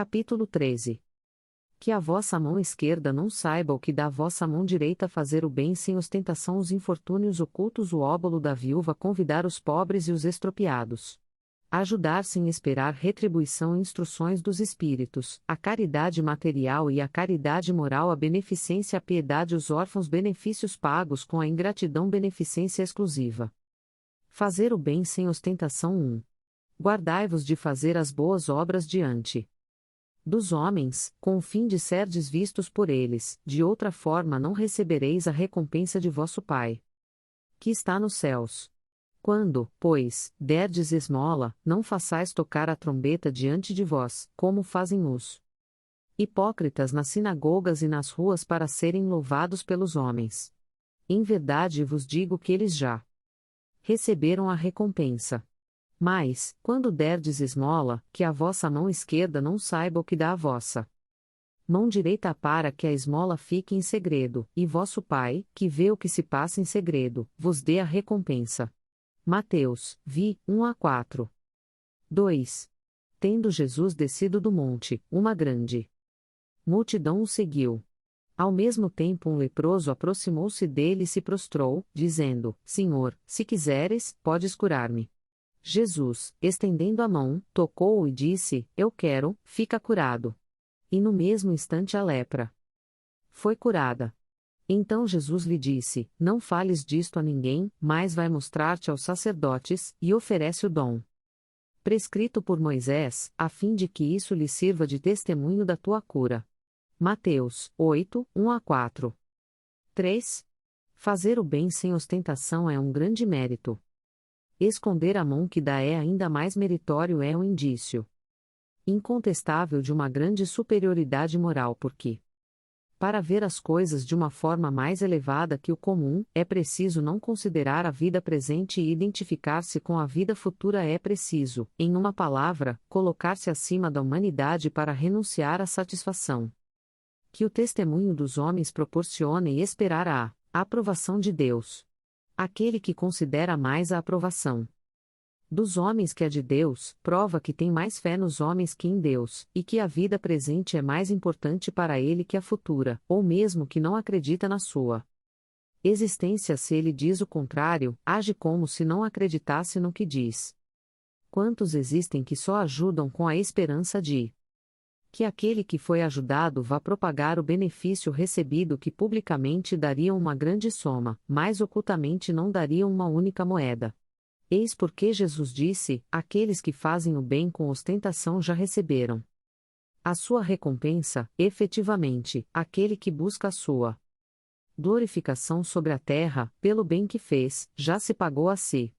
Capítulo 13. Que a vossa mão esquerda não saiba o que dá a vossa mão direita fazer o bem sem ostentação, os infortúnios ocultos, o óbolo da viúva, convidar os pobres e os estropiados. Ajudar sem esperar retribuição, instruções dos espíritos, a caridade material e a caridade moral, a beneficência, a piedade, os órfãos, benefícios pagos com a ingratidão, beneficência exclusiva. Fazer o bem sem ostentação. 1. Guardai-vos de fazer as boas obras diante dos homens, com o fim de serdes vistos por eles, de outra forma não recebereis a recompensa de vosso Pai, que está nos céus. Quando, pois, derdes esmola, não façais tocar a trombeta diante de vós, como fazem os hipócritas nas sinagogas e nas ruas para serem louvados pelos homens. Em verdade vos digo que eles já receberam a recompensa. Mas, quando derdes esmola, que a vossa mão esquerda não saiba o que dá a vossa mão direita, para que a esmola fique em segredo, e vosso Pai, que vê o que se passa em segredo, vos dê a recompensa. Mateus, 1-4. 2. Tendo Jesus descido do monte, uma grande multidão o seguiu. Ao mesmo tempo um leproso aproximou-se dele e se prostrou, dizendo: Senhor, se quiseres, podes curar-me. Jesus, estendendo a mão, tocou-o e disse: Eu quero, fica curado. E no mesmo instante a lepra foi curada. Então Jesus lhe disse: Não fales disto a ninguém, mas vai mostrar-te aos sacerdotes, e oferece o dom prescrito por Moisés, a fim de que isso lhe sirva de testemunho da tua cura. Mateus 8:1-4. 3. Fazer o bem sem ostentação é um grande mérito. Esconder a mão que dá é ainda mais meritório, é um indício incontestável de uma grande superioridade moral, porque, para ver as coisas de uma forma mais elevada que o comum, é preciso não considerar a vida presente e identificar-se com a vida futura, é preciso, em uma palavra, colocar-se acima da humanidade para renunciar à satisfação que o testemunho dos homens proporciona e esperar a aprovação de Deus. Aquele que considera mais a aprovação dos homens que a de Deus, prova que tem mais fé nos homens que em Deus, e que a vida presente é mais importante para ele que a futura, ou mesmo que não acredita na sua existência. Se ele diz o contrário, age como se não acreditasse no que diz. Quantos existem que só ajudam com a esperança de que aquele que foi ajudado vá propagar o benefício recebido, que publicamente dariam uma grande soma, mas ocultamente não dariam uma única moeda. Eis porque Jesus disse: aqueles que fazem o bem com ostentação já receberam a sua recompensa. Efetivamente, aquele que busca a sua glorificação sobre a terra, pelo bem que fez, já se pagou a si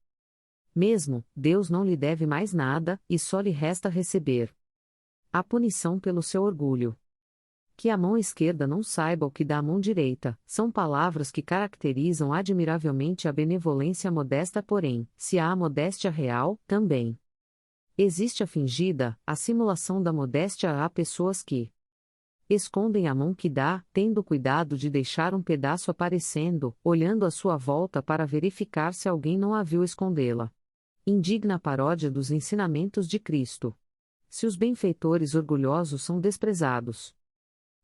mesmo. Deus não lhe deve mais nada, e só lhe resta receber a punição pelo seu orgulho. Que a mão esquerda não saiba o que dá a mão direita, são palavras que caracterizam admiravelmente a benevolência modesta, porém, se há a modéstia real, também existe a fingida, a simulação da modéstia. Há pessoas que escondem a mão que dá, tendo cuidado de deixar um pedaço aparecendo, olhando à sua volta para verificar se alguém não a viu escondê-la. Indigna paródia dos ensinamentos de Cristo. Se os benfeitores orgulhosos são desprezados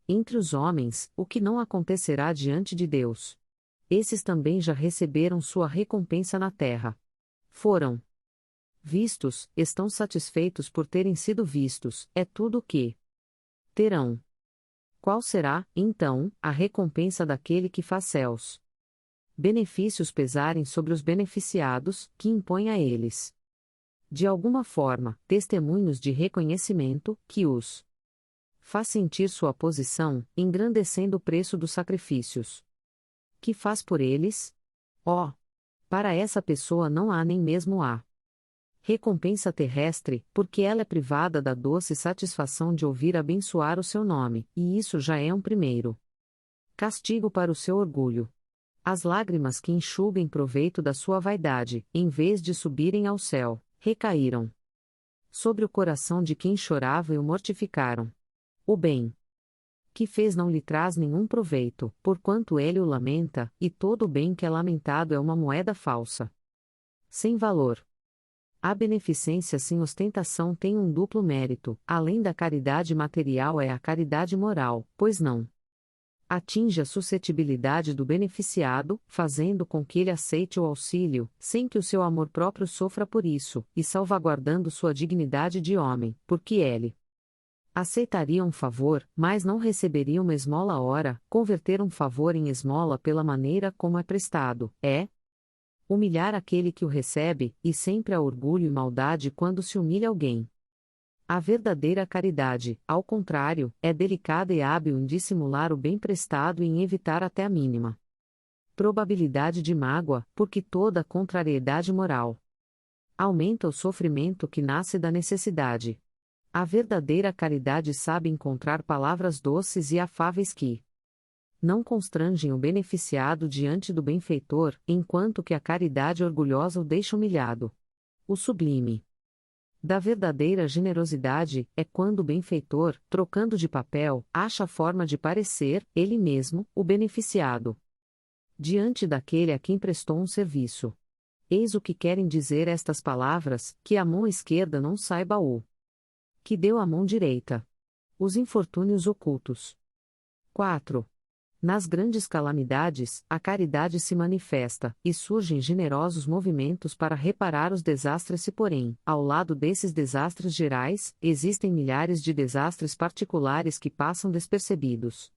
entre os homens, o que não acontecerá diante de Deus? Esses também já receberam sua recompensa na terra. Foram vistos, estão satisfeitos por terem sido vistos, é tudo o que terão. Qual será, então, a recompensa daquele que faz céus benefícios pesarem sobre os beneficiados, que impõe a eles, de alguma forma, testemunhos de reconhecimento, que os faz sentir sua posição, engrandecendo o preço dos sacrifícios que faz por eles? Oh! Para essa pessoa não há nem mesmo a recompensa terrestre, porque ela é privada da doce satisfação de ouvir abençoar o seu nome, e isso já é um primeiro castigo para o seu orgulho. As lágrimas que enxuguem proveito da sua vaidade, em vez de subirem ao céu, recaíram sobre o coração de quem chorava e o mortificaram. O bem que fez não lhe traz nenhum proveito, porquanto ele o lamenta, e todo o bem que é lamentado é uma moeda falsa, sem valor. A beneficência sem ostentação tem um duplo mérito: além da caridade material é a caridade moral, pois não atinge a suscetibilidade do beneficiado, fazendo com que ele aceite o auxílio, sem que o seu amor próprio sofra por isso, e salvaguardando sua dignidade de homem, porque ele aceitaria um favor, mas não receberia uma esmola. Ora, converter um favor em esmola pela maneira como é prestado, é humilhar aquele que o recebe, e sempre há orgulho e maldade quando se humilha alguém. A verdadeira caridade, ao contrário, é delicada e hábil em dissimular o bem prestado e em evitar até a mínima probabilidade de mágoa, porque toda contrariedade moral aumenta o sofrimento que nasce da necessidade. A verdadeira caridade sabe encontrar palavras doces e afáveis que não constrangem o beneficiado diante do benfeitor, enquanto que a caridade orgulhosa o deixa humilhado. O sublime da verdadeira generosidade é quando o benfeitor, trocando de papel, acha a forma de parecer, ele mesmo, o beneficiado diante daquele a quem prestou um serviço. Eis o que querem dizer estas palavras: que a mão esquerda não saiba o que deu a mão direita. Os infortúnios ocultos. 4. Nas grandes calamidades, a caridade se manifesta, e surgem generosos movimentos para reparar os desastres. Se, porém, ao lado desses desastres gerais, existem milhares de desastres particulares que passam despercebidos,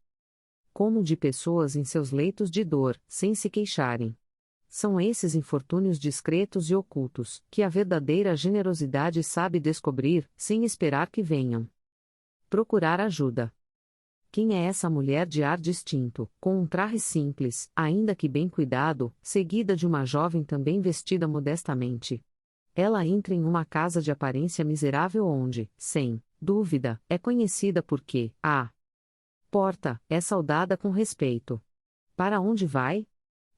como de pessoas em seus leitos de dor, sem se queixarem. São esses infortúnios discretos e ocultos, que a verdadeira generosidade sabe descobrir, sem esperar que venham procurar ajuda. Quem é essa mulher de ar distinto, com um traje simples, ainda que bem cuidado, seguida de uma jovem também vestida modestamente? Ela entra em uma casa de aparência miserável onde, sem dúvida, é conhecida porque a porta é saudada com respeito. Para onde vai?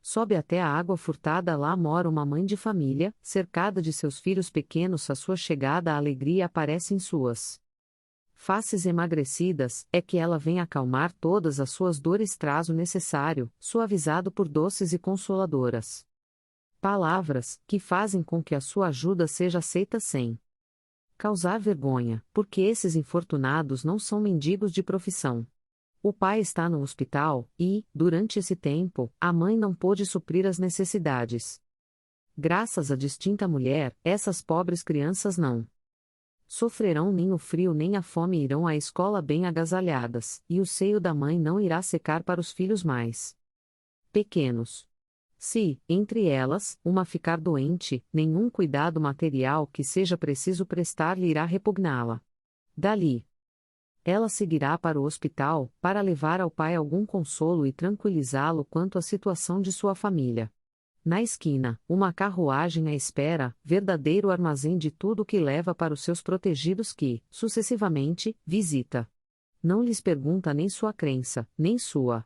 Sobe até a água furtada. Lá mora uma mãe de família, cercada de seus filhos pequenos. À sua chegada a alegria aparece em suas faces emagrecidas, é que ela vem acalmar todas as suas dores. Traz o necessário, suavizado por doces e consoladoras palavras, que fazem com que a sua ajuda seja aceita sem causar vergonha, porque esses infortunados não são mendigos de profissão. O pai está no hospital, e, durante esse tempo, a mãe não pôde suprir as necessidades. Graças à distinta mulher, essas pobres crianças não sofrerão nem o frio nem a fome, irão à escola bem agasalhadas, e o seio da mãe não irá secar para os filhos mais pequenos. Se, entre elas, uma ficar doente, nenhum cuidado material que seja preciso prestar-lhe irá repugná-la. Dali, ela seguirá para o hospital, para levar ao pai algum consolo e tranquilizá-lo quanto à situação de sua família. Na esquina, uma carruagem a espera, verdadeiro armazém de tudo que leva para os seus protegidos que, sucessivamente, visita. Não lhes pergunta nem sua crença, nem sua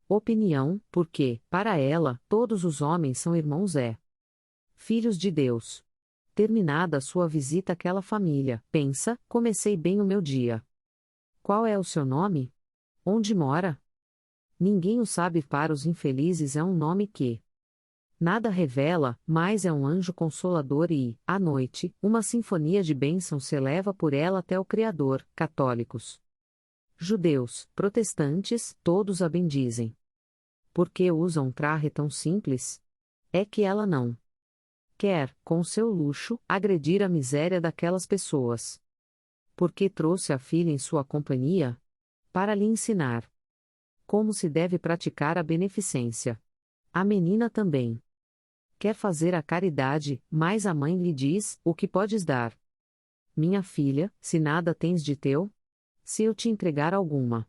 opinião, porque, para ela, todos os homens são irmãos filhos de Deus. Terminada a sua visita àquela família, pensa: comecei bem o meu dia. Qual é o seu nome? Onde mora? Ninguém o sabe. Para os infelizes é um nome que nada revela, mas é um anjo consolador e, à noite, uma sinfonia de bênçãos se eleva por ela até o Criador. Católicos, judeus, protestantes, todos a bendizem. Por que usa um traje tão simples? É que ela não quer, com seu luxo, agredir a miséria daquelas pessoas. Por que trouxe a filha em sua companhia? Para lhe ensinar como se deve praticar a beneficência. A menina também quer fazer a caridade, mas a mãe lhe diz: o que podes dar? Minha filha, se nada tens de teu? Se eu te entregar alguma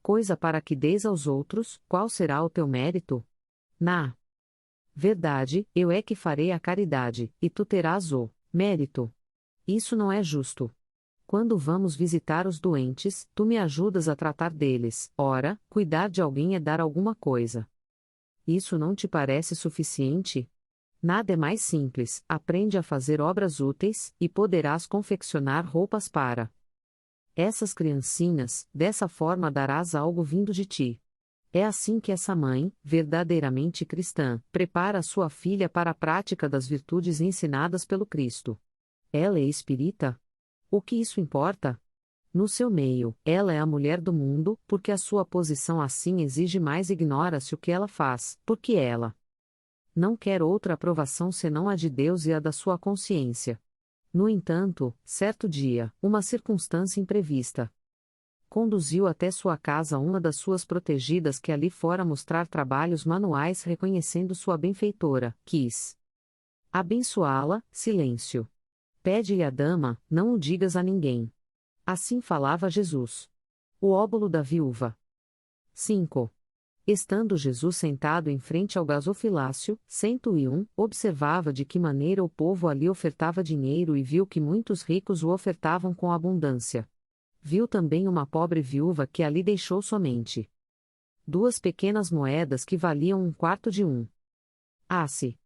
coisa para que deis aos outros, qual será o teu mérito? Na verdade, eu é que farei a caridade, e tu terás o mérito. Isso não é justo. Quando vamos visitar os doentes, tu me ajudas a tratar deles. Ora, cuidar de alguém é dar alguma coisa. Isso não te parece suficiente? Nada é mais simples. Aprende a fazer obras úteis, e poderás confeccionar roupas para essas criancinhas. Dessa forma darás algo vindo de ti. É assim que essa mãe, verdadeiramente cristã, prepara sua filha para a prática das virtudes ensinadas pelo Cristo. Ela é espírita? O que isso importa? No seu meio, ela é a mulher do mundo, porque a sua posição assim exige mais, ignora-se o que ela faz, porque ela não quer outra aprovação senão a de Deus e a da sua consciência. No entanto, certo dia, uma circunstância imprevista conduziu até sua casa uma das suas protegidas que ali fora mostrar trabalhos manuais, reconhecendo sua benfeitora, quis abençoá-la. Silêncio. Pede-lhe a dama, não o digas a ninguém. Assim falava Jesus. O óbolo da viúva. 5. Estando Jesus sentado em frente ao gasofilácio, 101, observava de que maneira o povo ali ofertava dinheiro e viu que muitos ricos o ofertavam com abundância. Viu também uma pobre viúva que ali deixou somente 2 pequenas moedas que valiam 1/4 de um asse.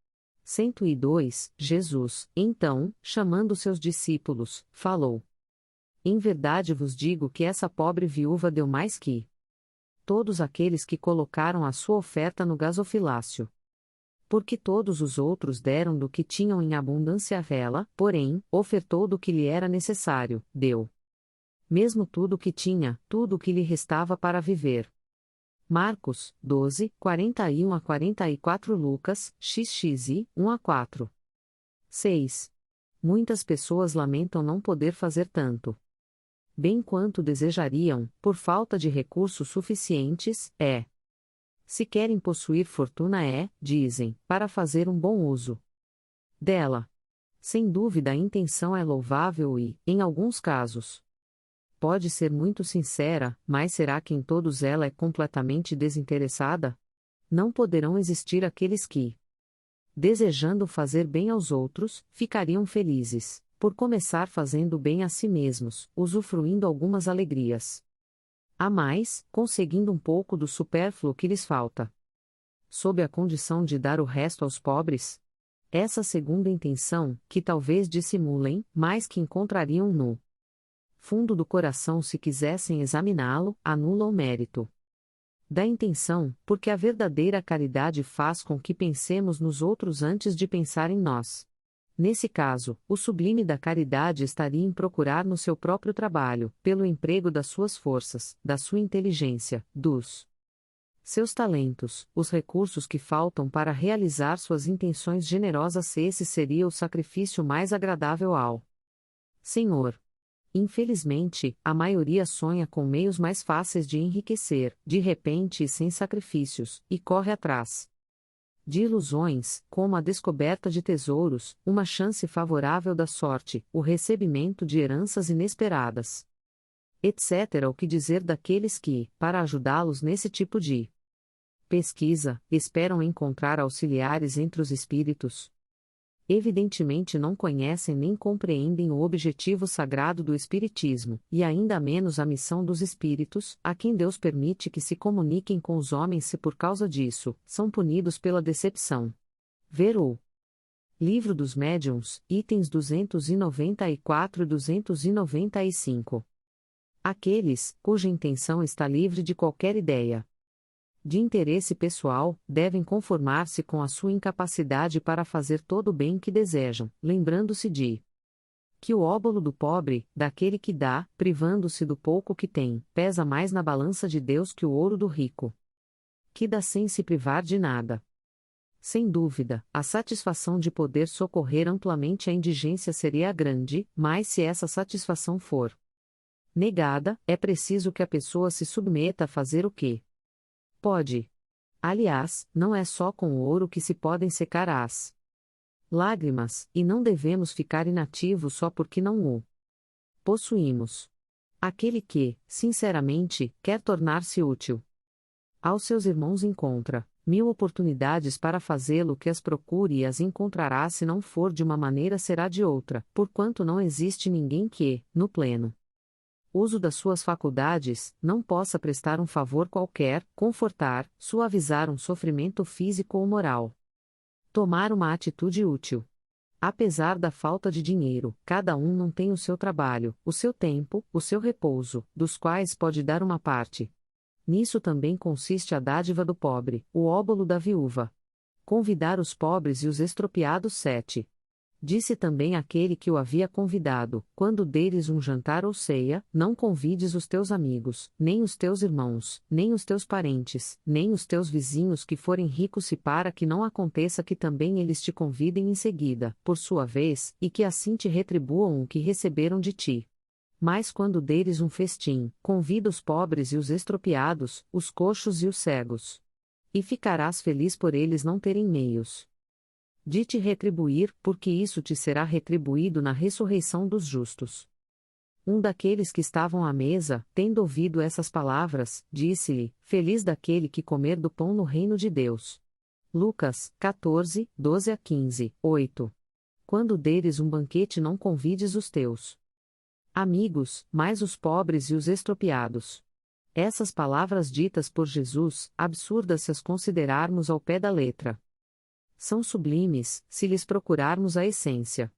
102. Jesus, então, chamando seus discípulos, falou: Em verdade vos digo que essa pobre viúva deu mais que todos aqueles que colocaram a sua oferta no gasofilácio. Porque todos os outros deram do que tinham em abundância, ela, porém, ofertou do que lhe era necessário, deu mesmo tudo o que tinha, tudo o que lhe restava para viver. Marcos, 12, 41-44. Lucas, XXI, 1-4. 6. Muitas pessoas lamentam não poder fazer tanto bem quanto desejariam, por falta de recursos suficientes, se querem possuir fortuna dizem, para fazer um bom uso dela. Sem dúvida a intenção é louvável e, em alguns casos, pode ser muito sincera, mas será que em todos ela é completamente desinteressada? Não poderão existir aqueles que, desejando fazer bem aos outros, ficariam felizes, por começar fazendo bem a si mesmos, usufruindo algumas alegrias a mais, conseguindo um pouco do supérfluo que lhes falta, sob a condição de dar o resto aos pobres? Essa segunda intenção, que talvez dissimulem, mas que encontrariam no fundo do coração se quisessem examiná-lo, anula o mérito da intenção, porque a verdadeira caridade faz com que pensemos nos outros antes de pensar em nós. Nesse caso, o sublime da caridade estaria em procurar no seu próprio trabalho, pelo emprego das suas forças, da sua inteligência, dos seus talentos, os recursos que faltam para realizar suas intenções generosas, se esse seria o sacrifício mais agradável ao Senhor. Infelizmente, a maioria sonha com meios mais fáceis de enriquecer, de repente e sem sacrifícios, e corre atrás de ilusões, como a descoberta de tesouros, uma chance favorável da sorte, o recebimento de heranças inesperadas, etc. O que dizer daqueles que, para ajudá-los nesse tipo de pesquisa, esperam encontrar auxiliares entre os espíritos? Evidentemente não conhecem nem compreendem o objetivo sagrado do Espiritismo, e ainda menos a missão dos espíritos, a quem Deus permite que se comuniquem com os homens se por causa disso, são punidos pela decepção. Ver o Livro dos Médiuns, itens 294 e 295. Aqueles, cuja intenção está livre de qualquer ideia de interesse pessoal, devem conformar-se com a sua incapacidade para fazer todo o bem que desejam, lembrando-se de que o óbolo do pobre, daquele que dá, privando-se do pouco que tem, pesa mais na balança de Deus que o ouro do rico, que dá sem se privar de nada. Sem dúvida, a satisfação de poder socorrer amplamente a indigência seria grande, mas se essa satisfação for negada, é preciso que a pessoa se submeta a fazer o que pode. Aliás, não é só com o ouro que se podem secar as lágrimas, e não devemos ficar inativos só porque não o possuímos. Aquele que, sinceramente, quer tornar-se útil aos seus irmãos encontra 1000 oportunidades para fazê-lo, que as procure e as encontrará, se não for de uma maneira será de outra, porquanto não existe ninguém que, no pleno uso das suas faculdades, não possa prestar um favor qualquer, confortar, suavizar um sofrimento físico ou moral. Tomar uma atitude útil. Apesar da falta de dinheiro, cada um não tem o seu trabalho, o seu tempo, o seu repouso, dos quais pode dar uma parte Nisso também consiste a dádiva do pobre, o óbolo da viúva. Convidar os pobres e os estropiados. 7. Disse também aquele que o havia convidado: quando deres um jantar ou ceia, não convides os teus amigos, nem os teus irmãos, nem os teus parentes, nem os teus vizinhos que forem ricos, e para que não aconteça que também eles te convidem em seguida, por sua vez, e que assim te retribuam o que receberam de ti. Mas quando deres um festim, convida os pobres e os estropiados, os coxos e os cegos. E ficarás feliz por eles não terem meios de te retribuir, porque isso te será retribuído na ressurreição dos justos. Um daqueles que estavam à mesa, tendo ouvido essas palavras, disse-lhe: Feliz daquele que comer do pão no reino de Deus. Lucas 14, 12-15, 8. Quando deres um banquete, não convides os teus amigos, mas os pobres e os estropiados. Essas palavras ditas por Jesus, absurdas se as considerarmos ao pé da letra, são sublimes, se lhes procurarmos a essência.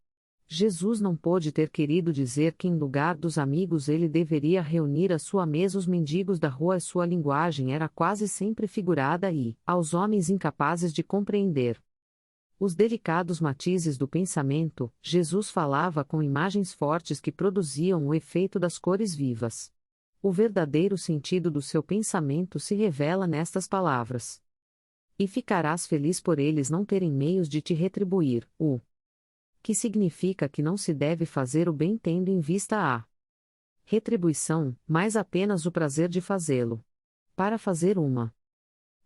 Jesus não pôde ter querido dizer que em lugar dos amigos ele deveria reunir à sua mesa os mendigos da rua, e sua linguagem era quase sempre figurada e, aos homens incapazes de compreender os delicados matizes do pensamento, Jesus falava com imagens fortes que produziam o efeito das cores vivas. O verdadeiro sentido do seu pensamento se revela nestas palavras. E ficarás feliz por eles não terem meios de te retribuir, o que significa que não se deve fazer o bem tendo em vista a retribuição, mas apenas o prazer de fazê-lo. Para fazer uma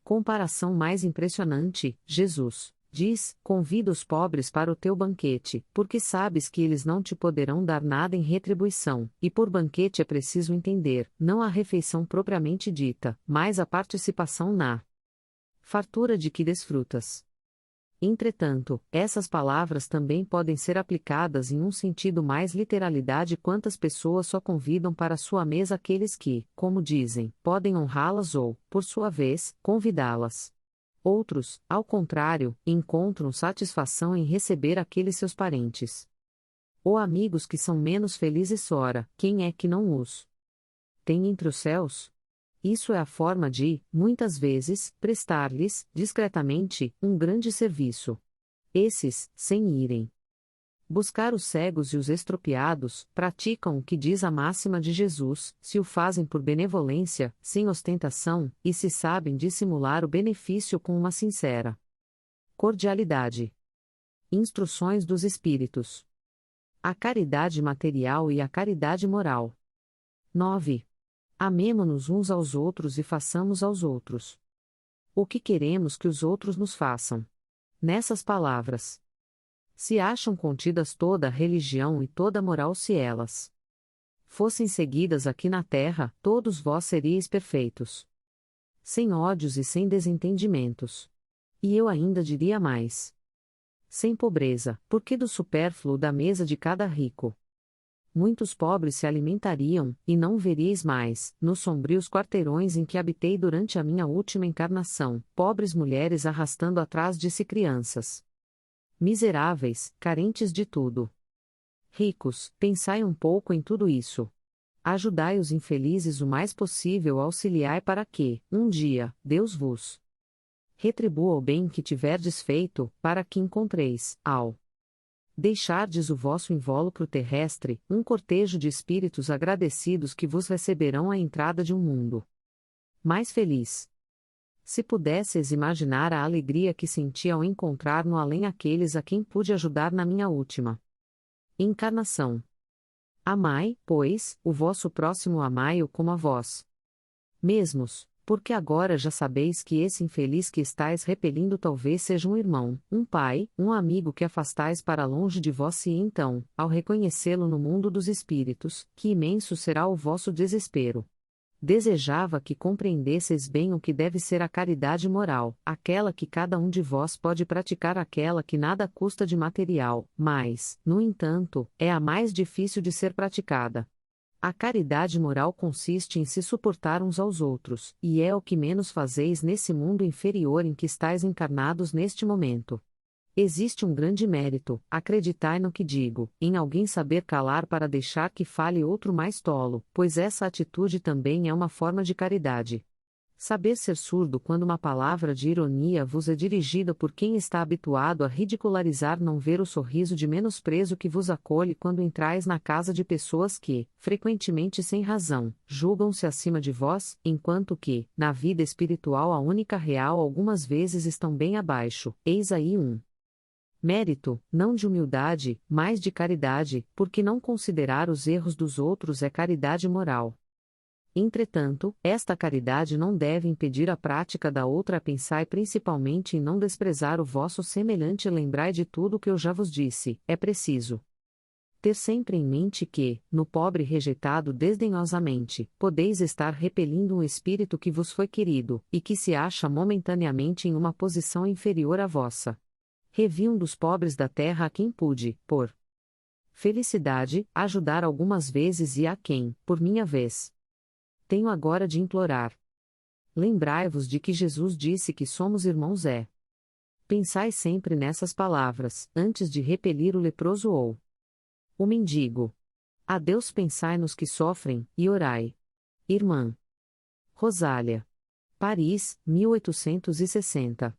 comparação mais impressionante, Jesus diz: convida os pobres para o teu banquete, porque sabes que eles não te poderão dar nada em retribuição, e por banquete é preciso entender, não a refeição propriamente dita, mas a participação na fartura de que desfrutas. Entretanto, essas palavras também podem ser aplicadas em um sentido mais literalidade: quantas pessoas só convidam para sua mesa aqueles que, como dizem, podem honrá-las ou, por sua vez, convidá-las. Outros, ao contrário, encontram satisfação em receber aqueles seus parentes ou amigos que são menos felizes. Ora, quem é que não os tem entre os céus? Isso é a forma de, muitas vezes, prestar-lhes, discretamente, um grande serviço. Esses, sem irem buscar os cegos e os estropiados, praticam o que diz a máxima de Jesus: se o fazem por benevolência, sem ostentação, e se sabem dissimular o benefício com uma sincera cordialidade. Instruções dos Espíritos. A caridade material e a caridade moral. 9. Amemo-nos uns aos outros e façamos aos outros o que queremos que os outros nos façam. Nessas palavras se acham contidas toda a religião e toda a moral. Se elas fossem seguidas aqui na terra, todos vós seríeis perfeitos, sem ódios e sem desentendimentos. E eu ainda diria mais: sem pobreza, porque do supérfluo da mesa de cada rico muitos pobres se alimentariam, e não veríeis mais, nos sombrios quarteirões em que habitei durante a minha última encarnação, pobres mulheres arrastando atrás de si crianças miseráveis, carentes de tudo. Ricos, pensai um pouco em tudo isso. Ajudai os infelizes o mais possível, auxiliai para que, um dia, Deus vos retribua o bem que tiverdes feito, para que encontreis, ao deixardes o vosso invólucro terrestre, um cortejo de espíritos agradecidos que vos receberão à entrada de um mundo mais feliz. Se pudesseis imaginar a alegria que senti ao encontrar no além aqueles a quem pude ajudar na minha última encarnação. Amai, pois, o vosso próximo, amai-o como a vós mesmos, porque agora já sabeis que esse infeliz que estáis repelindo talvez seja um irmão, um pai, um amigo que afastais para longe de vós, e então, ao reconhecê-lo no mundo dos espíritos, que imenso será o vosso desespero. Desejava que compreendesseis bem o que deve ser a caridade moral, aquela que cada um de vós pode praticar, aquela que nada custa de material, mas, no entanto, é a mais difícil de ser praticada. A caridade moral consiste em se suportar uns aos outros, e é o que menos fazeis nesse mundo inferior em que estáis encarnados neste momento. Existe um grande mérito, acreditai no que digo, em alguém saber calar para deixar que fale outro mais tolo, pois essa atitude também é uma forma de caridade. Saber ser surdo quando uma palavra de ironia vos é dirigida por quem está habituado a ridicularizar, não ver o sorriso de menosprezo que vos acolhe quando entrais na casa de pessoas que, frequentemente sem razão, julgam-se acima de vós, enquanto que, na vida espiritual a única real algumas vezes estão bem abaixo. Eis aí um mérito, não de humildade, mas de caridade, porque não considerar os erros dos outros é caridade moral. Entretanto, esta caridade não deve impedir a prática da outra. Pensai principalmente em não desprezar o vosso semelhante e lembrai de tudo o que eu já vos disse. É preciso ter sempre em mente que, no pobre rejeitado desdenhosamente, podeis estar repelindo um espírito que vos foi querido, e que se acha momentaneamente em uma posição inferior à vossa. Revi um dos pobres da terra a quem pude, por felicidade, ajudar algumas vezes e a quem, por minha vez, tenho agora de implorar. Lembrai-vos de que Jesus disse que somos irmãos. Pensai sempre nessas palavras, antes de repelir o leproso ou o mendigo. A Deus pensai nos que sofrem, e orai. Irmã Rosália. Paris, 1860.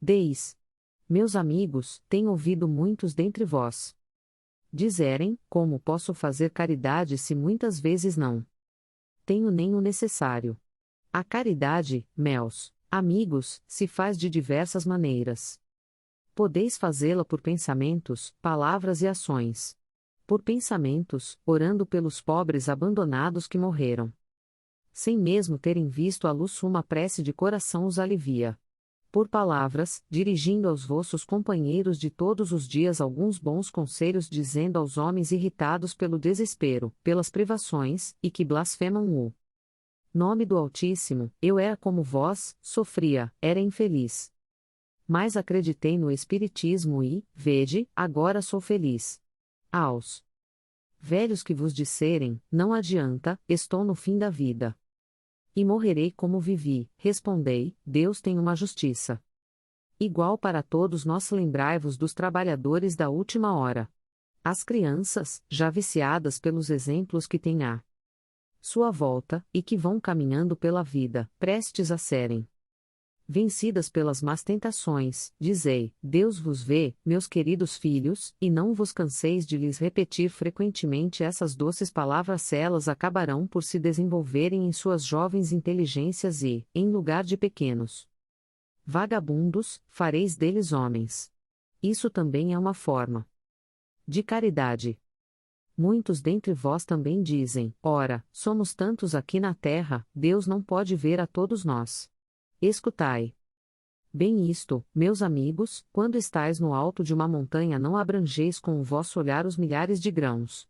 Deis. Meus amigos, tenho ouvido muitos dentre vós dizerem: como posso fazer caridade se muitas vezes não tenho nem o necessário? A caridade, meus amigos, se faz de diversas maneiras. Podeis fazê-la por pensamentos, palavras e ações. Por pensamentos, orando pelos pobres abandonados que morreram, sem mesmo terem visto a luz, uma prece de coração os alivia. Por palavras, dirigindo aos vossos companheiros de todos os dias alguns bons conselhos, dizendo aos homens irritados pelo desespero, pelas privações, e que blasfemam o nome do Altíssimo: eu era como vós, sofria, era infeliz. Mas acreditei no Espiritismo e, vede, agora sou feliz. Aos velhos que vos disserem: não adianta, estou no fim da vida e morrerei como vivi, respondei: Deus tem uma justiça igual para todos nós. Lembrai-vos dos trabalhadores da última hora. As crianças, já viciadas pelos exemplos que têm à sua volta, e que vão caminhando pela vida, prestes a serem vencidas pelas más tentações, dizei: Deus vos vê, meus queridos filhos, e não vos canseis de lhes repetir frequentemente essas doces palavras. Elas acabarão por se desenvolverem em suas jovens inteligências e, em lugar de pequenos vagabundos, fareis deles homens. Isso também é uma forma de caridade. Muitos dentre vós também dizem: ora, somos tantos aqui na terra, Deus não pode ver a todos nós. Escutai bem isto, meus amigos: quando estais no alto de uma montanha, não abrangeis com o vosso olhar os milhares de grãos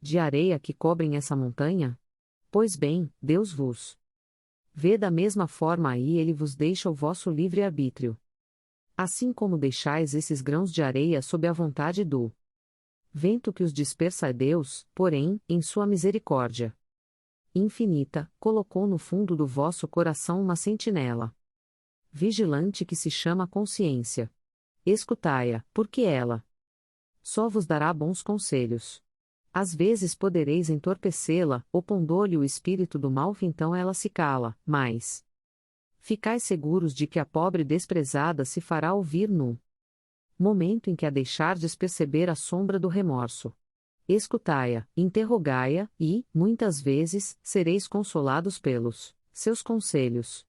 de areia que cobrem essa montanha? Pois bem, Deus vos vê da mesma forma, aí ele vos deixa o vosso livre-arbítrio. Assim como deixais esses grãos de areia sob a vontade do vento que os dispersa, Deus, porém, em sua misericórdia infinita, colocou no fundo do vosso coração uma sentinela vigilante que se chama consciência. Escutai-a, porque ela só vos dará bons conselhos. Às vezes podereis entorpecê-la, opondo-lhe o espírito do mal, então ela se cala, mas ficai seguros de que a pobre desprezada se fará ouvir no momento em que a deixardes perceber a sombra do remorso. Escutai-a, interrogai-a, e, muitas vezes, sereis consolados pelos seus conselhos.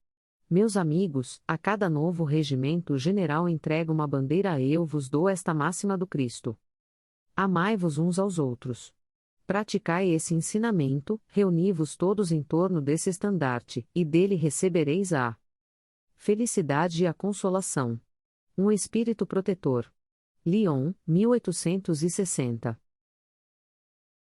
Meus amigos, a cada novo regimento o general entrega uma bandeira. Eu vos dou esta máxima do Cristo: amai-vos uns aos outros. Praticai esse ensinamento, reuni-vos todos em torno desse estandarte, e dele recebereis a felicidade e a consolação. Um espírito protetor. Lyon, 1860.